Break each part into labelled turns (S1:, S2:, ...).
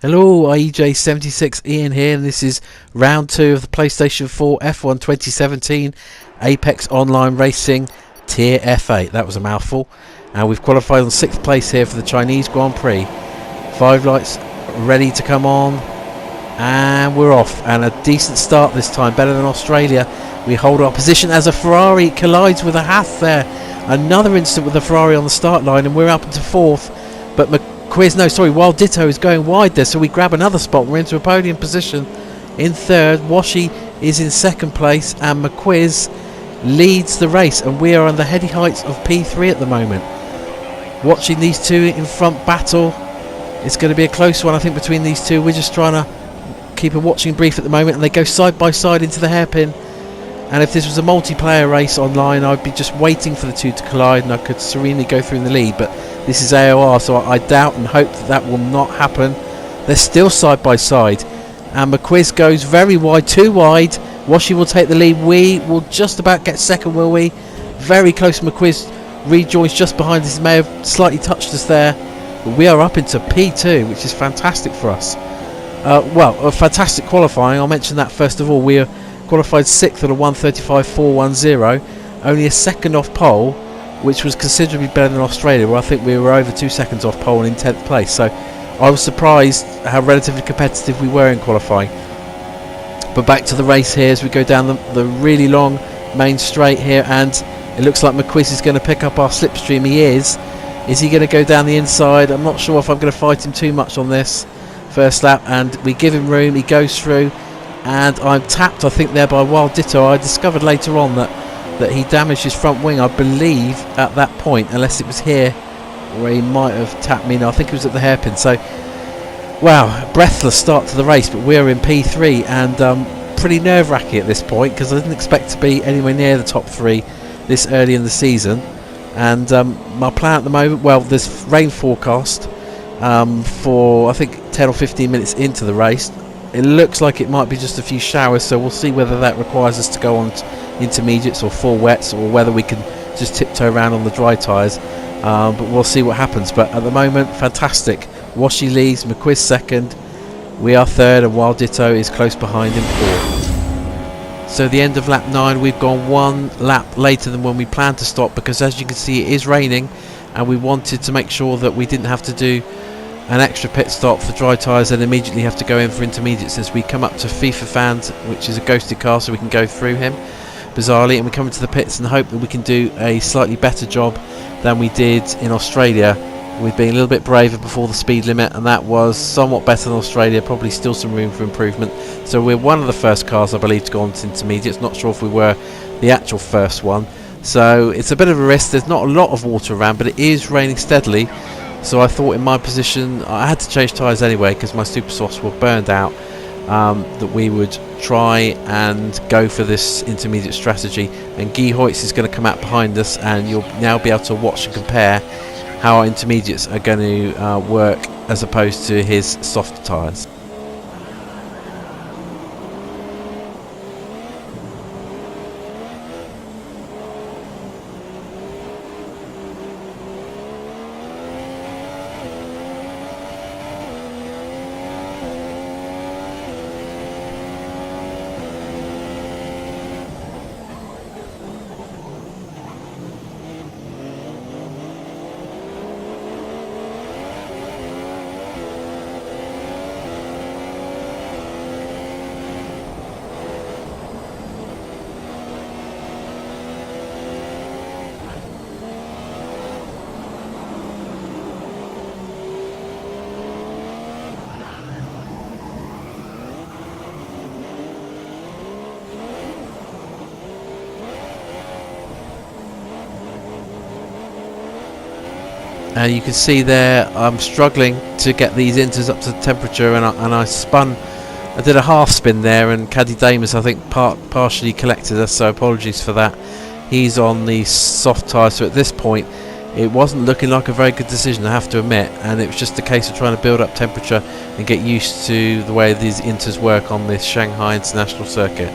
S1: Hello, EJ76 Ian here, and this is round 2 of the PlayStation 4 F1 2017 Apex Online Racing Tier F8. That was a mouthful. And we've qualified on 6th place here for the Chinese Grand Prix. 5 lights ready to come on, and we're off. And a decent start this time, better than Australia. We hold our position as a Ferrari collides with a Haas there. Another incident with the Ferrari on the start line, and we're up into 4th. But Wild Ditto is going wide there, so we grab another spot. We're into a podium position in 3rd. Washi is in 2nd place, and McQuiz leads the race, and we are on the heady heights of P3 at the moment. Watching these two in front battle. It's going to be a close one, I think, between these two. We're just trying to keep a watching brief at the moment, and they go side by side into the hairpin. And if this was a multiplayer race online, I'd be just waiting for the two to collide, and I could serenely go through in the lead. But this is AOR, so I doubt and hope that will not happen. They're still side by side, and McQuiz goes very wide, too wide. Washi will take the lead. We will just about get second, will we? Very close. McQuiz rejoins just behind us. He may have slightly touched us there, but we are up into P2, which is fantastic for us. A fantastic qualifying. I'll mention that first of all. We are qualified 6th at a 1:35.410, only a second off pole, which was considerably better than Australia, where I think we were over 2 seconds off pole and in 10th place. So I was surprised how relatively competitive we were in qualifying. But back to the race here as we go down the really long main straight here, and it looks like McQuiz is going to pick up our slipstream. He is. Is he going to go down the inside? I'm not sure if I'm going to fight him too much on this first lap, and we give him room. He goes through, and I'm tapped, I think, there by Wild Ditto. I discovered later on that he damaged his front wing, I believe, at that point, unless it was here where he might have tapped me. No, I think it was at the hairpin. So, wow, breathless start to the race, but we're in P3, and pretty nerve-wracking at this point, because I didn't expect to be anywhere near the top 3 this early in the season. And my plan at the moment, well, there's rain forecast for, I think, 10 or 15 minutes into the race. It looks like it might be just a few showers, so we'll see whether that requires us to go on intermediates or full wets, or whether we can just tiptoe around on the dry tyres. But we'll see what happens. But at the moment, fantastic. Washi leads, McQuiz 2nd, we are 3rd, and Wild Ditto is close behind in 4th. So the end of lap 9, we've gone 1 lap later than when we planned to stop, because as you can see, it is raining, and we wanted to make sure that we didn't have to do an extra pit stop for dry tyres and immediately have to go in for intermediates as we come up to FIFA Fans, which is a ghosted car, so we can go through him bizarrely, and we come into the pits and hope that we can do a slightly better job than we did in Australia with being a little bit braver before the speed limit, and that was somewhat better than Australia, probably still some room for improvement. So we're one of the first cars, I believe, to go on to intermediates. Not sure if we were the actual first one, so it's a bit of a risk. There's not a lot of water around, but it is raining steadily. So I thought in my position, I had to change tyres anyway because my super softs were burned out, that we would try and go for this intermediate strategy. And Guy Hoyts is going to come out behind us, and you'll now be able to watch and compare how our intermediates are going to work as opposed to his soft tyres. And you can see there I'm struggling to get these inters up to temperature, and I did a half spin there, and Caddy Damus I think partially collected us, so apologies for that. He's on the soft tyre, so at this point it wasn't looking like a very good decision, I have to admit, and it was just a case of trying to build up temperature and get used to the way these inters work on this Shanghai International Circuit.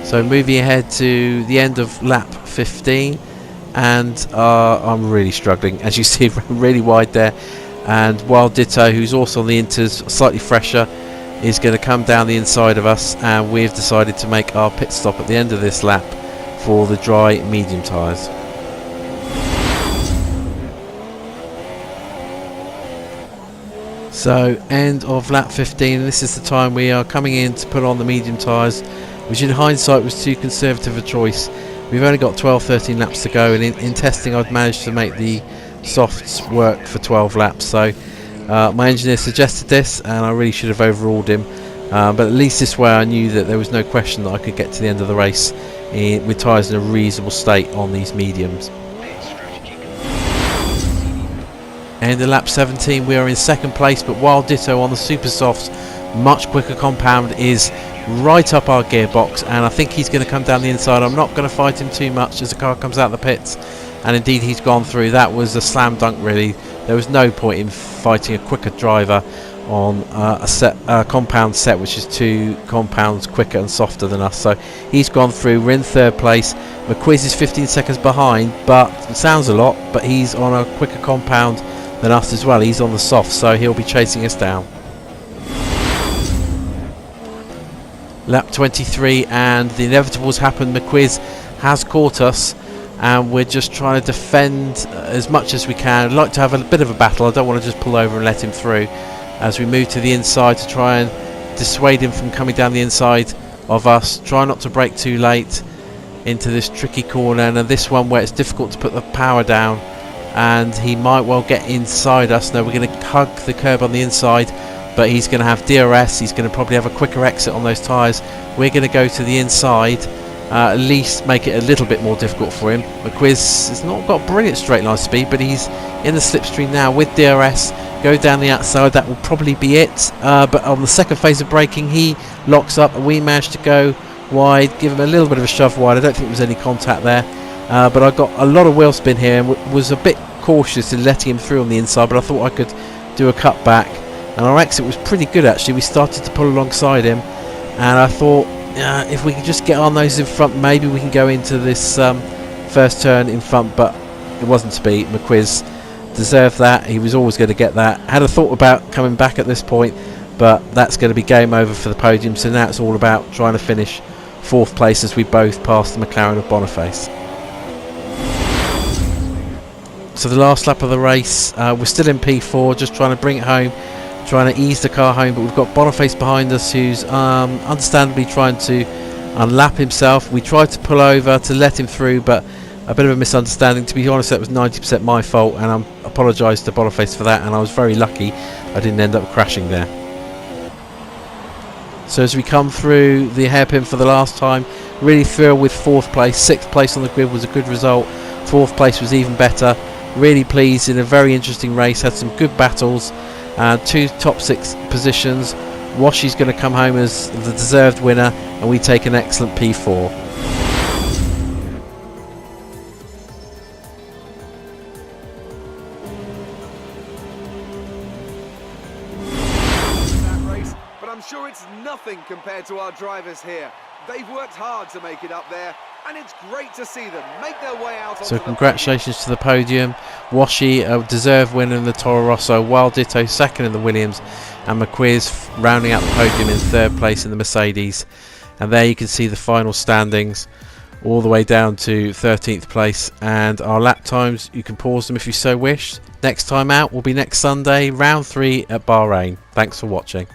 S1: So moving ahead to the end of lap 15, and I'm really struggling, as you see, really wide there. And Wild Ditto, who's also on the inters, slightly fresher, is going to come down the inside of us, and we've decided to make our pit stop at the end of this lap for the dry medium tyres. So end of lap 15, this is the time we are coming in to put on the medium tyres, which in hindsight was too conservative a choice. We've only got 12-13 laps to go, and in testing I'd managed to make the softs work for 12 laps. So my engineer suggested this, and I really should have overruled him, but at least this way I knew that there was no question that I could get to the end of the race with tyres in a reasonable state on these mediums. And in lap 17 we are in second place, but Wild Ditto on the super softs, much quicker compound, is right up our gearbox, and I think he's going to come down the inside. I'm not going to fight him too much as the car comes out of the pits, and indeed he's gone through. That was a slam dunk really. There was no point in fighting a quicker driver on a compound set which is 2 compounds quicker and softer than us. So he's gone through. We're in third place. McQuiz is 15 seconds behind, but it sounds a lot, but he's on a quicker compound than us as well. He's on the soft, so he'll be chasing us down. Lap 23, and the inevitable has happened. McQuiz has caught us, and we're just trying to defend as much as we can. I'd like to have a bit of a battle. I don't want to just pull over and let him through, as we move to the inside to try and dissuade him from coming down the inside of us. Try not to brake too late into this tricky corner, and this one where it's difficult to put the power down, and he might well get inside us. Now we're going to hug the curb on the inside, but he's going to have DRS. He's going to probably have a quicker exit on those tyres. We're going to go to the inside, at least make it a little bit more difficult for him. McQuiz has not got brilliant straight line speed, but he's in the slipstream now with DRS. Go down the outside, that will probably be it. But on the second phase of braking, he locks up, and we managed to go wide, give him a little bit of a shove wide. I don't think there was any contact there, but I got a lot of wheel spin here, and was a bit cautious in letting him through on the inside, but I thought I could do a cut back, and our exit was pretty good actually. We started to pull alongside him, and I thought if we can just get on those in front, maybe we can go into this first turn in front, but it wasn't to be. McQuiz deserved that. He was always going to get that. Had a thought about coming back at this point, but that's going to be game over for the podium. So now it's all about trying to finish 4th place as we both pass the McLaren of Boniface. So the last lap of the race, we're still in P4, just trying to bring it home, trying to ease the car home, but we've got Boniface behind us, who's understandably trying to unlap himself. We tried to pull over to let him through, but a bit of a misunderstanding. To be honest, that was 90% my fault, and I apologise to Boniface for that, and I was very lucky I didn't end up crashing there. So as we come through the hairpin for the last time, really thrilled with 4th place. 6th place on the grid was a good result. 4th place was even better. Really pleased in a very interesting race. Had some good battles. 2 top 6 positions. Washi's going to come home as the deserved winner, and we take an excellent P4.
S2: But I'm sure it's nothing compared to our drivers here. They've worked hard to make it up there, and it's great to see them make their way out.
S1: So congratulations to the podium. Washi, a deserved winner in the Toro Rosso, Wild Ditto second in the Williams, and McQuiz rounding out the podium in 3rd place in the Mercedes. And there you can see the final standings all the way down to 13th place, and our lap times, you can pause them if you so wish. Next time out will be next Sunday, round 3 at Bahrain. Thanks for watching.